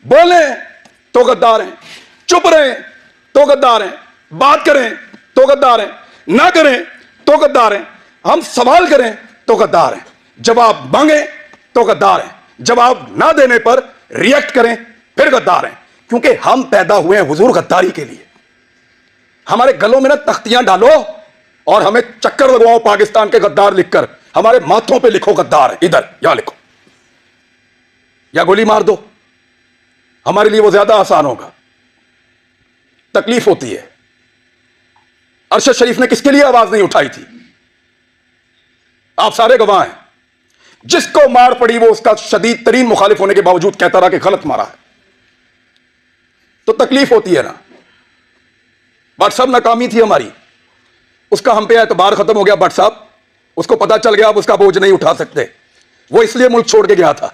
بولیں تو غدار ہیں، چپ رہیں تو غدار ہیں، بات کریں تو غدار ہیں، نہ کریں تو غدار ہیں، ہم سوال کریں تو غدار ہیں، جواب مانگیں تو غدار ہیں، جواب نہ دینے پر ریئیکٹ کریں پھر غدار ہیں، کیونکہ ہم پیدا ہوئے ہیں حضور غداری کے لیے۔ ہمارے گلوں میں نا تختیاں ڈالو اور ہمیں چکر لگواؤ پاکستان کے غدار لکھ کر، ہمارے ماتھوں پہ لکھو غدار ہے، ادھر یا لکھو یا گولی مار دو، ہمارے لیے وہ زیادہ آسان ہوگا۔ تکلیف ہوتی ہے۔ ارشد شریف نے کس کے لیے آواز نہیں اٹھائی تھی؟ آپ سارے گواہ ہیں۔ جس کو مار پڑی وہ اس کا شدید ترین مخالف ہونے کے باوجود کہتا رہا کہ غلط مارا ہے۔ تو تکلیف ہوتی ہے نا۔ بٹ صاحب ناکامی تھی ہماری، اس کا ہم پہ اعتبار ختم ہو گیا۔ بٹ صاحب اس کو پتا چل گیا اب اس کا بوجھ نہیں اٹھا سکتے، وہ اس لیے ملک چھوڑ کے گیا تھا۔